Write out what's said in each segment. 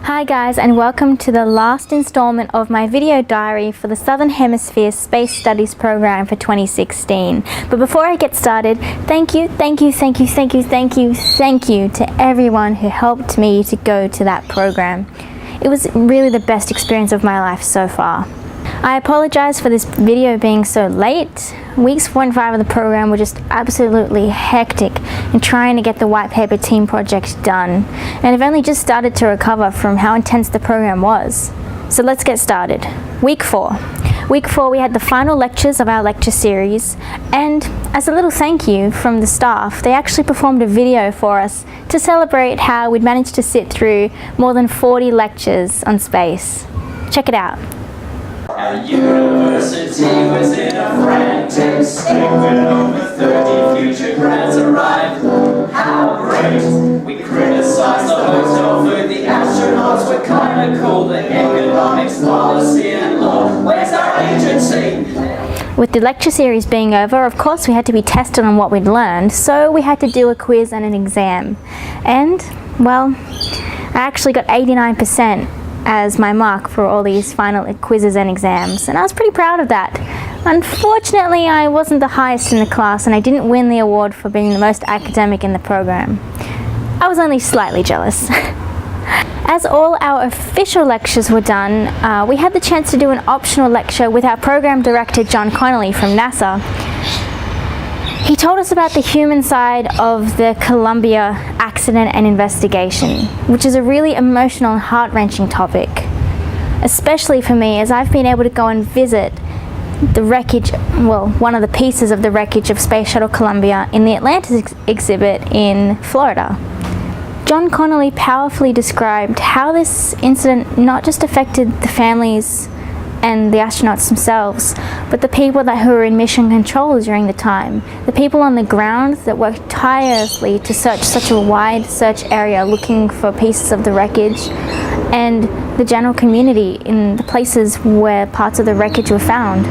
Hi guys, and welcome to the last installment of my video diary for the Southern Hemisphere Space Studies program for 2016. But before I get started, thank you to everyone who helped me to go to that program. It was really the best experience of my life so far. I apologize for this video being so late. Weeks 4 and 5 of the program were just absolutely hectic in trying to get the white paper team project done, and I've only just started to recover from how intense the program was. So let's get started. Week 4. Week 4 we had the final lectures of our lecture series, and as a little thank you from the staff, they actually performed a video for us to celebrate how we'd managed to sit through more than 40 lectures on space. Check it out. Our university was in a frantic state when over 30 future grads arrived. How great! We criticized the hotel food, the astronauts were kinda cool, the economics, policy and law. Where's our agency? With the lecture series being over, of course we had to be tested on what we'd learned, so we had to do a quiz and an exam. And, well, I actually got 89% as my mark for all these final quizzes and exams, and I was pretty proud of that. Unfortunately, I wasn't the highest in the class and I didn't win the award for being the most academic in the program. I was only slightly jealous. As all our official lectures were done, we had the chance to do an optional lecture with our program director John Connolly from NASA. He told us about the human side of the Columbia accident and investigation, which is a really emotional and heart-wrenching topic, especially for me as I've been able to go and visit the wreckage, well, one of the pieces of the wreckage of Space Shuttle Columbia in the Atlantis exhibit in Florida. John Connolly powerfully described how this incident not just affected the families and the astronauts themselves, but the people who were in mission control during the time, the people on the ground that worked tirelessly to search such a wide search area looking for pieces of the wreckage, and the general community in the places where parts of the wreckage were found.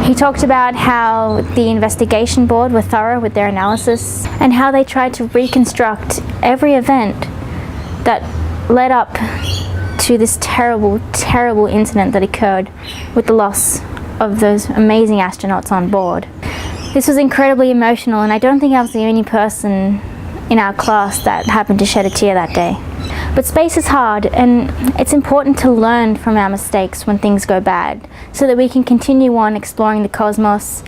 He talked about how the investigation board were thorough with their analysis and how they tried to reconstruct every event that led up to this terrible incident that occurred with the loss of those amazing astronauts on board. This was incredibly emotional, and I don't think I was the only person in our class that happened to shed a tear that day. But space is hard, and it's important to learn from our mistakes when things go bad, so that we can continue on exploring the cosmos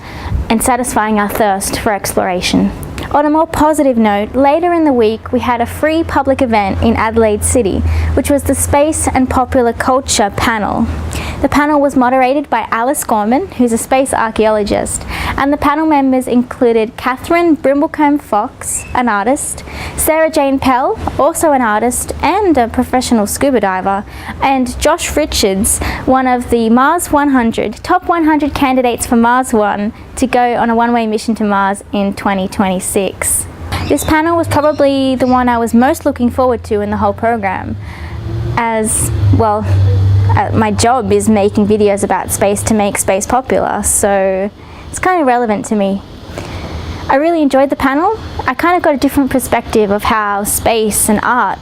and satisfying our thirst for exploration. On a more positive note, later in the week we had a free public event in Adelaide City, which was the Space and Popular Culture panel. The panel was moderated by Alice Gorman, who's a space archaeologist, and the panel members included Catherine Brimblecombe-Fox, an artist, Sarah Jane Pell, also an artist and a professional scuba diver, and Josh Richards, one of the Mars 100, top 100 candidates for Mars One to go on a one-way mission to Mars in 2026. This panel was probably the one I was most looking forward to in the whole program, as, well, my job is making videos about space to make space popular, so it's kind of relevant to me. I really enjoyed the panel. I kind of got a different perspective of how space and art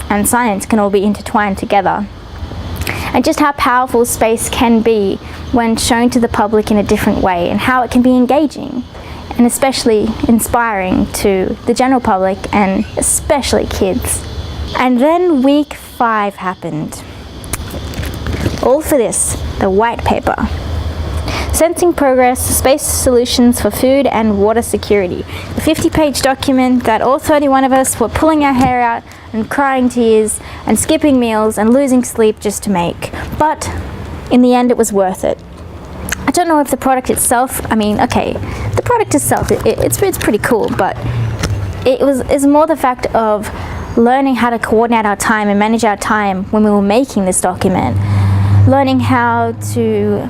and science can all be intertwined together, and just how powerful space can be when shown to the public in a different way, and how it can be engaging and especially inspiring to the general public and especially kids. And then week 5 happened. All for this, the white paper. Sensing Progress, Space Solutions for Food and Water Security. A 50-page document that all 31 of us were pulling our hair out and crying tears and skipping meals and losing sleep just to make. But in the end it was worth it. I don't know if the product itself, the product itself, it's pretty cool, but it's more the fact of learning how to coordinate our time and manage our time when we were making this document. Learning how to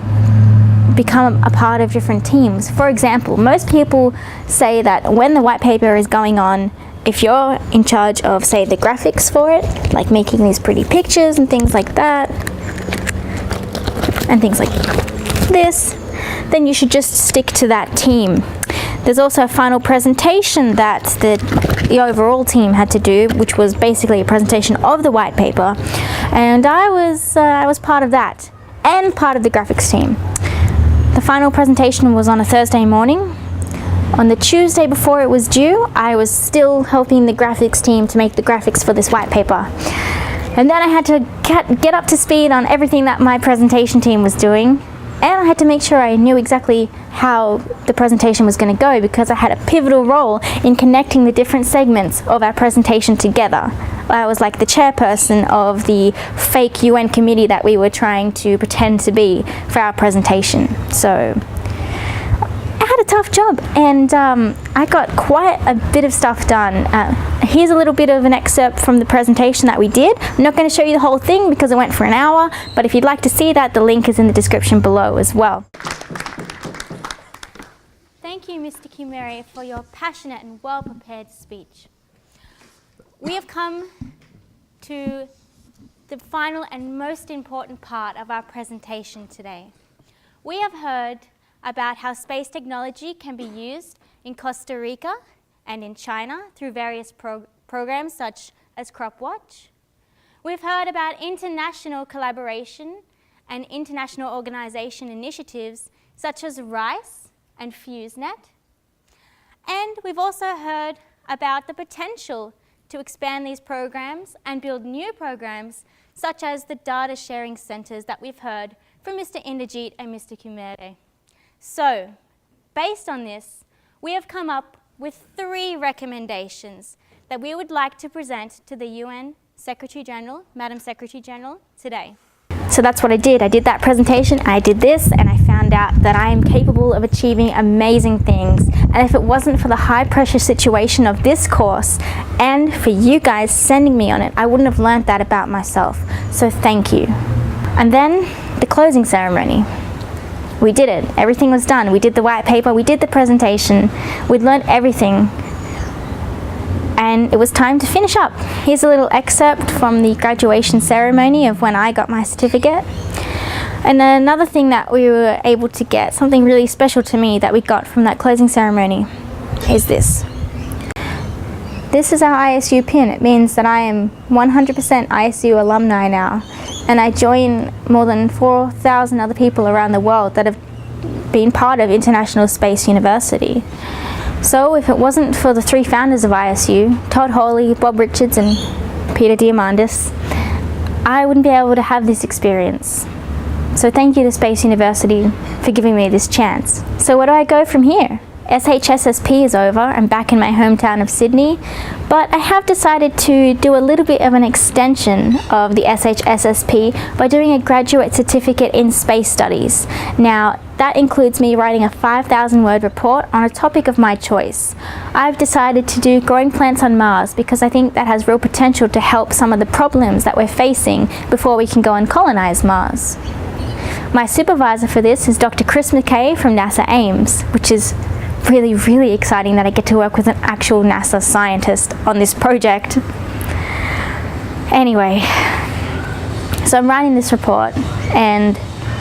become a part of different teams. For example, most people say that when the white paper is going on, if you're in charge of, say, the graphics for it, like making these pretty pictures and things like that, and things like this, then you should just stick to that team. There's also a final presentation that the overall team had to do, which was basically a presentation of the white paper, And I was part of that and part of the graphics team. The final presentation was on a Thursday morning. On the Tuesday before it was due, I was still helping the graphics team to make the graphics for this white paper. And then I had to get up to speed on everything that my presentation team was doing. And I had to make sure I knew exactly how the presentation was going to go, because I had a pivotal role in connecting the different segments of our presentation together. I was like the chairperson of the fake UN committee that we were trying to pretend to be for our presentation. So I had a tough job, and I got quite a bit of stuff done. Here's a little bit of an excerpt from the presentation that we did. I'm not going to show you the whole thing because it went for an hour, but if you'd like to see that, the link is in the description below as well. Thank you, Mr. Kimere, for your passionate and well-prepared speech. We have come to the final and most important part of our presentation today. We have heard about how space technology can be used in Costa Rica and in China through various programs such as CropWatch. We've heard about international collaboration and international organization initiatives such as RICE and FuseNet. And we've also heard about the potential to expand these programs and build new programs such as the data sharing centers that we've heard from Mr. Inderjeet and Mr. Kimere. So, based on this, we have come up with 3 recommendations that we would like to present to the UN Secretary General, Madam Secretary General, today. So that's what I did. I did that presentation, I did this, and I found out that I am capable of achieving amazing things. And if it wasn't for the high pressure situation of this course and for you guys sending me on it, I wouldn't have learned that about myself. So thank you. And then the closing ceremony. We did it. Everything was done. We did the white paper, we did the presentation, we'd learned everything. And it was time to finish up. Here's a little excerpt from the graduation ceremony of when I got my certificate. And another thing that we were able to get, something really special to me that we got from that closing ceremony, is this. This is our ISU pin. It means that I am 100% ISU alumni now. And I join more than 4,000 other people around the world that have been part of International Space University. So if it wasn't for the 3 founders of ISU, Todd Hawley, Bob Richards and Peter Diamandis, I wouldn't be able to have this experience. So thank you to Space University for giving me this chance. So where do I go from here? SHSSP is over. I'm back in my hometown of Sydney, but I have decided to do a little bit of an extension of the SHSSP by doing a graduate certificate in space studies. Now, that includes me writing a 5,000-word report on a topic of my choice. I've decided to do growing plants on Mars because I think that has real potential to help some of the problems that we're facing before we can go and colonize Mars. My supervisor for this is Dr. Chris McKay from NASA Ames, which is really, really exciting that I get to work with an actual NASA scientist on this project. Anyway, so I'm writing this report and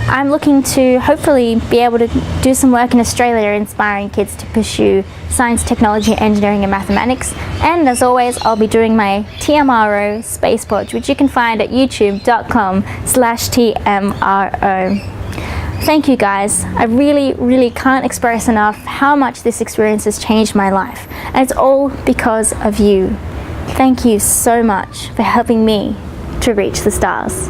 I'm looking to hopefully be able to do some work in Australia inspiring kids to pursue science, technology, engineering and mathematics. And as always, I'll be doing my TMRO Space Podge, which you can find at youtube.com/TMRO. Thank you guys. I really, really can't express enough how much this experience has changed my life. And it's all because of you. Thank you so much for helping me to reach the stars.